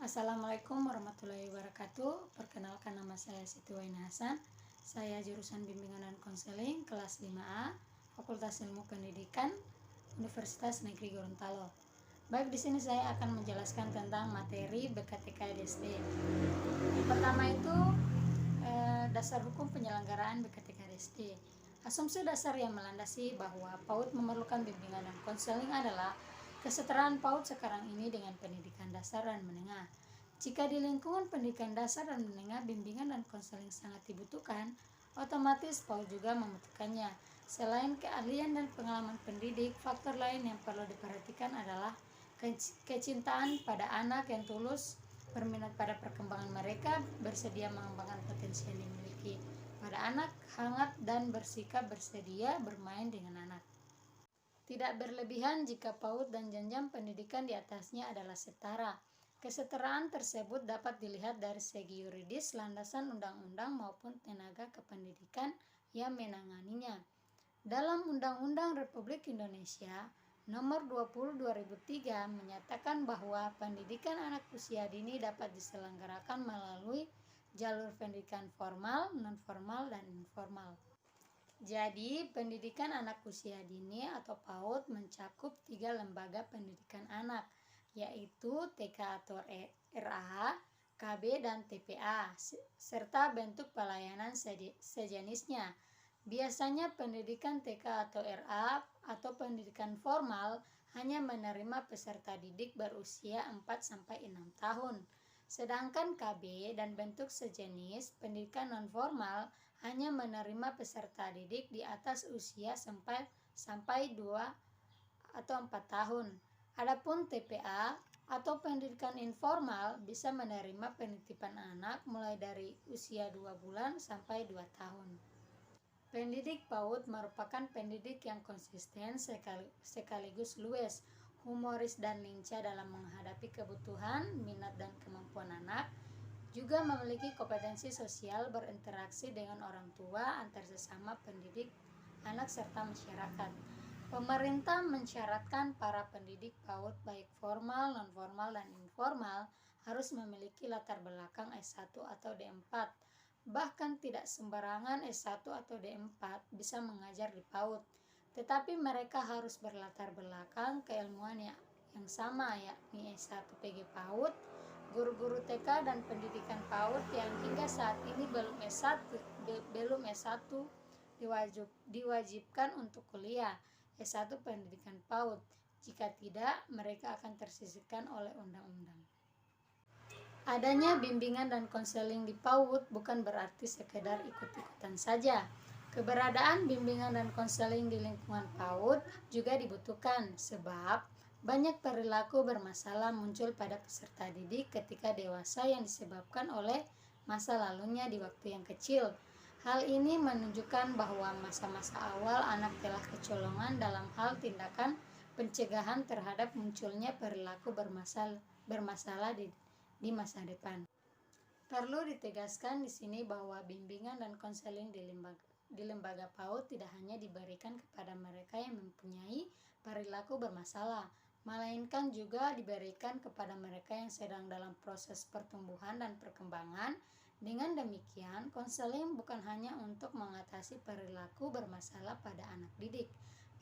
Assalamualaikum warahmatullahi wabarakatuh. Perkenalkan, nama saya Siti Waina Hasan. Saya jurusan Bimbingan dan Konseling kelas 5A, Fakultas Ilmu Pendidikan, Universitas Negeri Gorontalo. Baik, di sini saya akan menjelaskan tentang materi BKTK SD. Yang pertama itu dasar hukum penyelenggaraan BKTK SD. Asumsi dasar yang melandasi bahwa PAUD memerlukan bimbingan dan konseling adalah kesetaraan PAUD sekarang ini dengan pendidikan dasar dan menengah. Jika di lingkungan pendidikan dasar dan menengah bimbingan dan konseling sangat dibutuhkan, otomatis PAUD juga membutuhkannya. Selain keahlian dan pengalaman pendidik, faktor lain yang perlu diperhatikan adalah kecintaan pada anak yang tulus, berminat pada perkembangan mereka, bersedia mengembangkan potensi yang dimiliki pada anak, hangat dan bersikap bersedia bermain dengan anak. Tidak berlebihan jika PAUD dan jenjang pendidikan di atasnya adalah setara. Kesetaraan tersebut dapat dilihat dari segi yuridis, landasan undang-undang maupun tenaga kependidikan yang menanganinya. Dalam Undang-Undang Republik Indonesia Nomor 20/2003 menyatakan bahwa pendidikan anak usia dini dapat diselenggarakan melalui jalur pendidikan formal, non-formal, dan informal. Jadi, pendidikan anak usia dini atau PAUD mencakup 3 lembaga pendidikan anak, yaitu TK atau RA, KB, dan TPA, serta bentuk pelayanan sejenisnya. Biasanya pendidikan TK atau RA atau pendidikan formal hanya menerima peserta didik berusia 4-6 tahun. Sedangkan KB dan bentuk sejenis pendidikan non-formal hanya menerima peserta didik di atas usia sampai 2 atau 4 tahun. Adapun TPA atau pendidikan informal bisa menerima penitipan anak mulai dari usia 2 bulan sampai 2 tahun. Pendidik PAUD merupakan pendidik yang konsisten sekaligus luwes, humoris dan lincah dalam menghadapi kebutuhan, minat dan kemampuan anak. Juga memiliki kompetensi sosial berinteraksi dengan orang tua, antar sesama pendidik anak serta masyarakat. Pemerintah mensyaratkan para pendidik PAUD baik formal, non-formal, dan informal harus memiliki latar belakang S1 atau D4. Bahkan tidak sembarangan S1 atau D4 bisa mengajar di PAUD, tetapi mereka harus berlatar belakang keilmuan yang sama, yakni S1 PG PAUD, guru-guru TK dan pendidikan PAUD yang hingga saat ini belum S1 diwajibkan untuk kuliah S1 pendidikan PAUD. Jika tidak, mereka akan tersisihkan oleh undang-undang. Adanya bimbingan dan konseling di PAUD bukan berarti sekedar ikut-ikutan saja. Keberadaan bimbingan dan konseling di lingkungan PAUD juga dibutuhkan sebab banyak perilaku bermasalah muncul pada peserta didik ketika dewasa yang disebabkan oleh masa lalunya di waktu yang kecil. Hal ini menunjukkan bahwa masa-masa awal anak telah kecolongan dalam hal tindakan pencegahan terhadap munculnya perilaku bermasalah di masa depan. Perlu ditegaskan di sini bahwa bimbingan dan konseling di lembaga PAUD tidak hanya diberikan kepada mereka yang mempunyai perilaku bermasalah, melainkan juga diberikan kepada mereka yang sedang dalam proses pertumbuhan dan perkembangan. Dengan demikian, konseling bukan hanya untuk mengatasi perilaku bermasalah pada anak didik,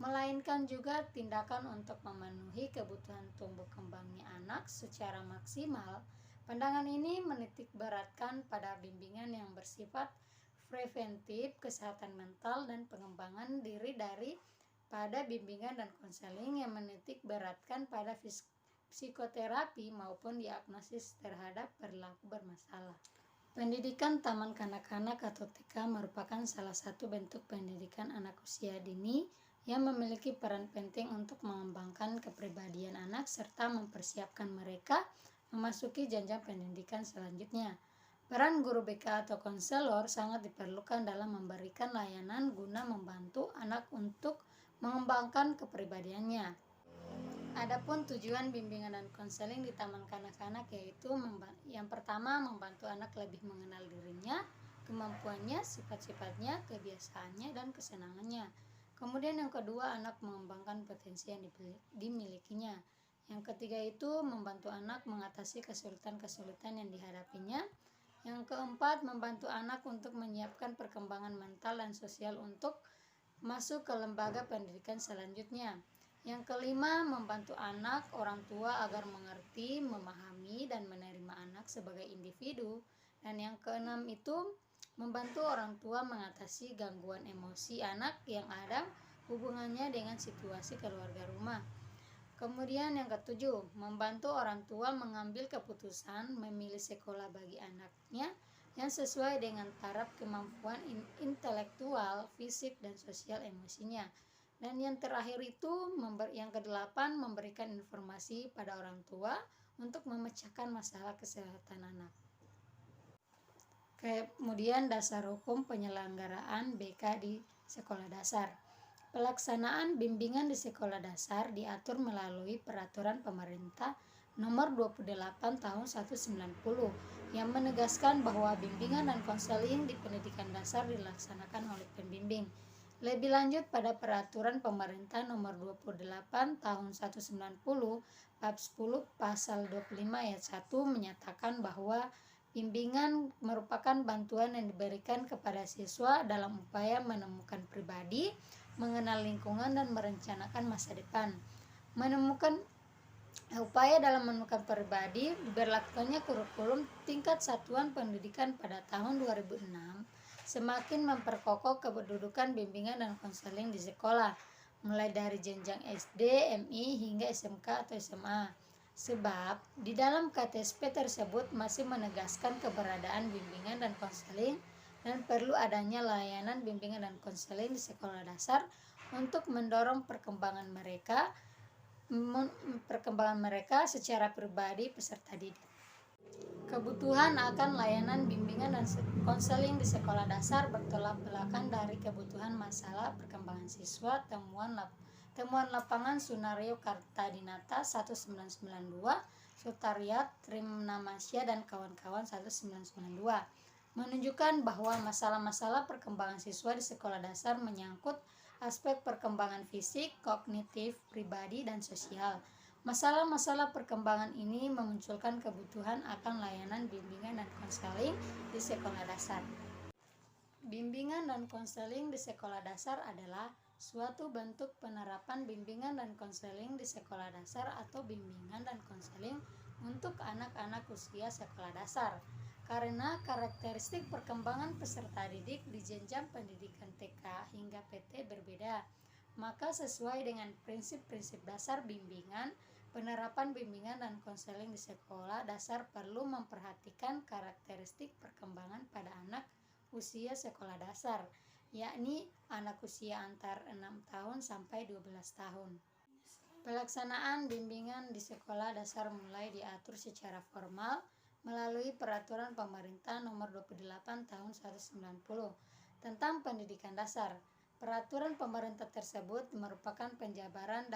melainkan juga tindakan untuk memenuhi kebutuhan tumbuh kembangnya anak secara maksimal. Pandangan ini menitik beratkan pada bimbingan yang bersifat preventif, kesehatan mental, dan pengembangan diri pada bimbingan dan konseling yang menitik beratkan pada psikoterapi maupun diagnosis terhadap perilaku bermasalah. Pendidikan taman kanak-kanak atau TK merupakan salah satu bentuk pendidikan anak usia dini yang memiliki peran penting untuk mengembangkan kepribadian anak serta mempersiapkan mereka memasuki jenjang pendidikan selanjutnya. Peran guru BK atau konselor sangat diperlukan dalam memberikan layanan guna membantu anak untuk mengembangkan kepribadiannya. Adapun tujuan bimbingan dan konseling di taman kanak-kanak yaitu yang pertama membantu anak lebih mengenal dirinya, kemampuannya, sifat-sifatnya, kebiasaannya, dan kesenangannya. Kemudian yang kedua, anak mengembangkan potensi yang dimilikinya. Yang ketiga itu membantu anak mengatasi kesulitan-kesulitan yang dihadapinya. Yang keempat, membantu anak untuk menyiapkan perkembangan mental dan sosial untuk masuk ke lembaga pendidikan selanjutnya. Yang kelima, membantu anak, orang tua agar mengerti, memahami, dan menerima anak sebagai individu. Dan yang keenam itu, membantu orang tua mengatasi gangguan emosi anak yang ada hubungannya dengan situasi keluarga rumah. Kemudian yang ketujuh, membantu orang tua mengambil keputusan memilih sekolah bagi anaknya yang sesuai dengan taraf kemampuan intelektual, fisik, dan sosial emosinya. Dan yang terakhir itu, yang kedelapan, memberikan informasi pada orang tua untuk memecahkan masalah kesehatan anak. Kemudian dasar hukum penyelenggaraan BK di sekolah dasar. Pelaksanaan bimbingan di sekolah dasar diatur melalui peraturan pemerintah nomor 28 tahun 1990 yang menegaskan bahwa bimbingan dan konseling di pendidikan dasar dilaksanakan oleh pembimbing. Lebih lanjut pada peraturan pemerintah nomor 28 tahun 1990 bab 10 pasal 25 ayat 1 menyatakan bahwa bimbingan merupakan bantuan yang diberikan kepada siswa dalam upaya menemukan pribadi, mengenal lingkungan, dan merencanakan masa depan. Upaya dalam menemukan pribadi diberlakukannya kurikulum tingkat satuan pendidikan pada tahun 2006 semakin memperkokoh kedudukan bimbingan dan konseling di sekolah, mulai dari jenjang SD, MI, hingga SMK atau SMA. Sebab di dalam KTSP tersebut masih menegaskan keberadaan bimbingan dan konseling dan perlu adanya layanan bimbingan dan konseling di sekolah dasar untuk mendorong perkembangan mereka secara pribadi peserta didik. Kebutuhan akan layanan bimbingan dan konseling di sekolah dasar bertolak belakang dari kebutuhan masalah perkembangan siswa. Temuan lapangan Sunario Kartadinata 1992, Sutariat Trimnamasya dan kawan-kawan 1992 menunjukkan bahwa masalah-masalah perkembangan siswa di sekolah dasar menyangkut aspek perkembangan fisik, kognitif, pribadi, dan sosial. Masalah-masalah perkembangan ini memunculkan kebutuhan akan layanan bimbingan dan konseling di sekolah dasar. Bimbingan dan konseling di sekolah dasar adalah suatu bentuk penerapan bimbingan dan konseling di sekolah dasar atau bimbingan dan konseling untuk anak-anak usia sekolah dasar. Karena karakteristik perkembangan peserta didik di jenjang pendidikan TK hingga PT berbeda, maka sesuai dengan prinsip-prinsip dasar bimbingan, penerapan bimbingan dan konseling di sekolah dasar perlu memperhatikan karakteristik perkembangan pada anak usia sekolah dasar, yakni anak usia antar 6 tahun sampai 12 tahun. Pelaksanaan bimbingan di sekolah dasar mulai diatur secara formal melalui peraturan pemerintah nomor 28 tahun 1990 tentang pendidikan dasar. Peraturan pemerintah tersebut merupakan penjabaran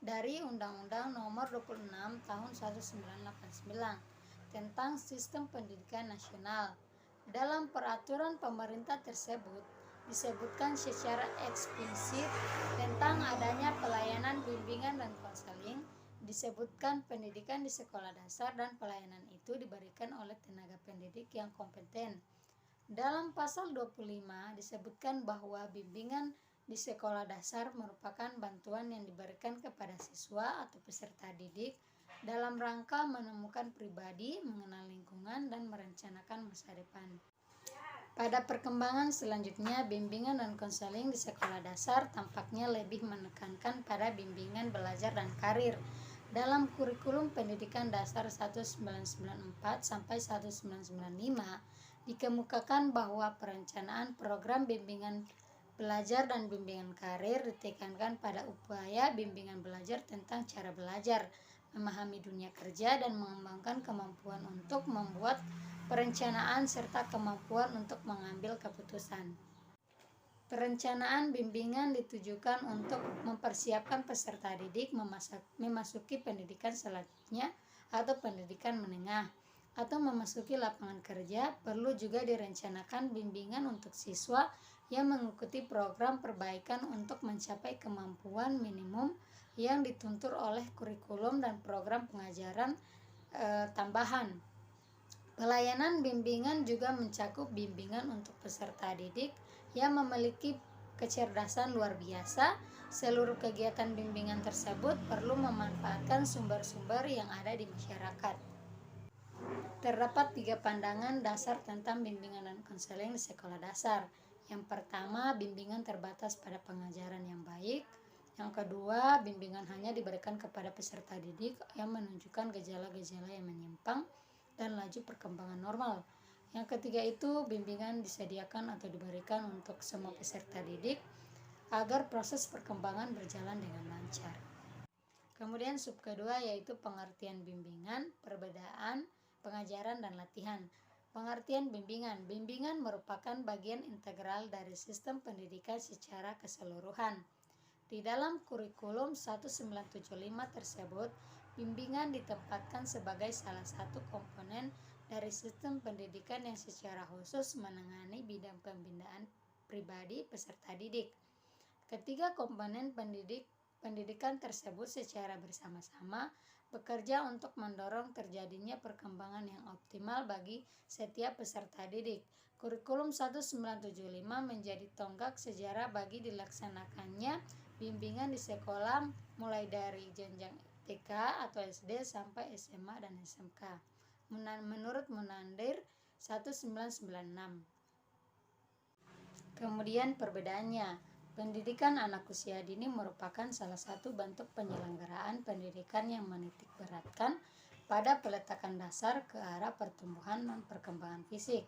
dari Undang-Undang nomor 26 tahun 1989 tentang Sistem Pendidikan Nasional. Dalam peraturan pemerintah tersebut disebutkan secara eksplisit tentang adanya pelayanan bimbingan dan konseling. Disebutkan pendidikan di sekolah dasar dan pelayanan itu diberikan oleh tenaga pendidik yang kompeten. Dalam pasal 25 disebutkan bahwa bimbingan di sekolah dasar merupakan bantuan yang diberikan kepada siswa atau peserta didik dalam rangka menemukan pribadi, mengenal lingkungan, dan merencanakan masa depan. Pada perkembangan selanjutnya, bimbingan dan konseling di sekolah dasar tampaknya lebih menekankan pada bimbingan belajar dan karir. Dalam kurikulum pendidikan dasar 1994 sampai 1995 dikemukakan bahwa perencanaan program bimbingan belajar dan bimbingan karir ditekankan pada upaya bimbingan belajar tentang cara belajar, memahami dunia kerja, dan mengembangkan kemampuan untuk membuat perencanaan serta kemampuan untuk mengambil keputusan. Perencanaan bimbingan ditujukan untuk mempersiapkan peserta didik memasuki pendidikan selanjutnya atau pendidikan menengah atau memasuki lapangan kerja. Perlu juga direncanakan bimbingan untuk siswa yang mengikuti program perbaikan untuk mencapai kemampuan minimum yang dituntut oleh kurikulum dan program pengajaran tambahan. Pelayanan bimbingan juga mencakup bimbingan untuk peserta didik yang memiliki kecerdasan luar biasa. Seluruh kegiatan bimbingan tersebut perlu memanfaatkan sumber-sumber yang ada di masyarakat. Terdapat 3 pandangan dasar tentang bimbingan dan konseling di sekolah dasar. Yang pertama, bimbingan terbatas pada pengajaran yang baik. Yang kedua, bimbingan hanya diberikan kepada peserta didik yang menunjukkan gejala-gejala yang menyimpang dan laju perkembangan normal. Yang ketiga itu, bimbingan disediakan atau diberikan untuk semua peserta didik agar proses perkembangan berjalan dengan lancar. Kemudian sub kedua yaitu pengertian bimbingan, perbedaan pengajaran dan latihan. Pengertian bimbingan. Bimbingan merupakan bagian integral dari sistem pendidikan secara keseluruhan. Di dalam kurikulum 1975 tersebut, bimbingan ditempatkan sebagai salah satu komponen dari sistem pendidikan yang secara khusus menangani bidang pembinaan pribadi peserta didik. Ketiga komponen pendidikan tersebut secara bersama-sama bekerja untuk mendorong terjadinya perkembangan yang optimal bagi setiap peserta didik. Kurikulum 1975 menjadi tonggak sejarah bagi dilaksanakannya bimbingan di sekolah mulai dari jenjang TK atau SD sampai SMA dan SMK. Menurut Munandir 1996. Kemudian perbedaannya. Pendidikan anak usia dini merupakan salah satu bentuk penyelenggaraan pendidikan yang menitik beratkan pada peletakan dasar ke arah pertumbuhan dan perkembangan fisik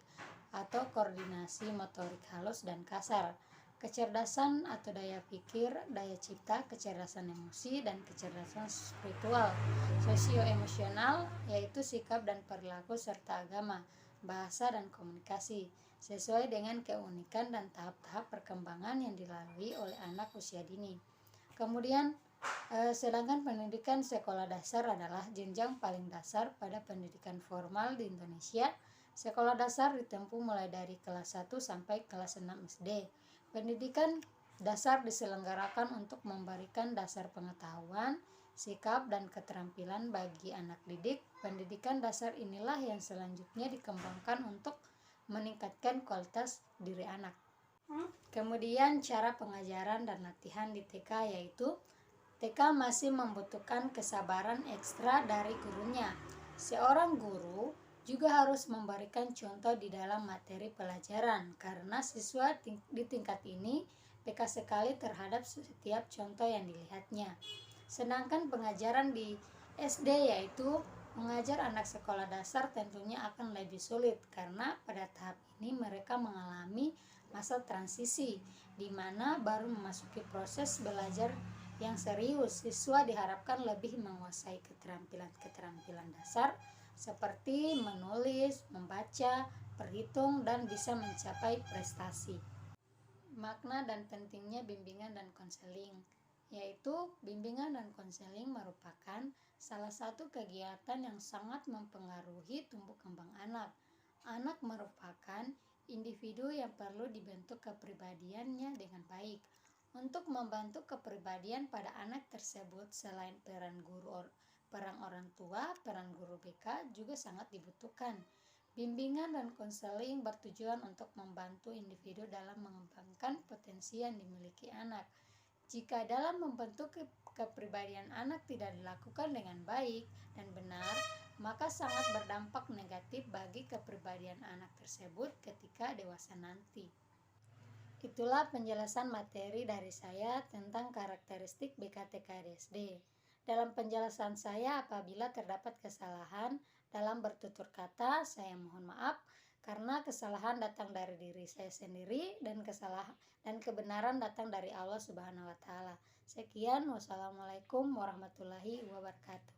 atau koordinasi motorik halus dan kasar, kecerdasan atau daya pikir, daya cipta, kecerdasan emosi, dan kecerdasan spiritual, sosio-emosional, yaitu sikap dan perilaku serta agama, bahasa dan komunikasi, sesuai dengan keunikan dan tahap-tahap perkembangan yang dilalui oleh anak usia dini. Kemudian, sedangkan pendidikan sekolah dasar adalah jenjang paling dasar pada pendidikan formal di Indonesia. Sekolah dasar ditempuh mulai dari kelas 1 sampai kelas 6 SD. Pendidikan dasar diselenggarakan untuk memberikan dasar pengetahuan, sikap, dan keterampilan bagi anak didik. Pendidikan dasar inilah yang selanjutnya dikembangkan untuk meningkatkan kualitas diri anak. Kemudian cara pengajaran dan latihan di TK yaitu TK masih membutuhkan kesabaran ekstra dari gurunya. Seorang guru juga harus memberikan contoh di dalam materi pelajaran karena siswa di tingkat ini peka sekali terhadap setiap contoh yang dilihatnya. Sedangkan pengajaran di SD yaitu mengajar anak sekolah dasar tentunya akan lebih sulit karena pada tahap ini mereka mengalami masa transisi di mana baru memasuki proses belajar yang serius. Siswa diharapkan lebih menguasai keterampilan dasar seperti menulis, membaca, berhitung, dan bisa mencapai prestasi. Makna dan pentingnya bimbingan dan konseling yaitu bimbingan dan konseling merupakan salah satu kegiatan yang sangat mempengaruhi tumbuh kembang anak. Anak merupakan individu yang perlu dibentuk kepribadiannya dengan baik. Untuk membantu kepribadian pada anak tersebut, selain peran orang tua, peran guru BK juga sangat dibutuhkan. Bimbingan dan konseling bertujuan untuk membantu individu dalam mengembangkan potensi yang dimiliki anak. Jika dalam membentuk kepribadian anak tidak dilakukan dengan baik dan benar, maka sangat berdampak negatif bagi kepribadian anak tersebut ketika dewasa nanti. Itulah penjelasan materi dari saya tentang karakteristik BKTKDSD. Dalam penjelasan saya apabila terdapat kesalahan dalam bertutur kata, saya mohon maaf karena kesalahan datang dari diri saya sendiri dan kebenaran datang dari Allah Subhanahu wa taala. Sekian, wassalamualaikum warahmatullahi wabarakatuh.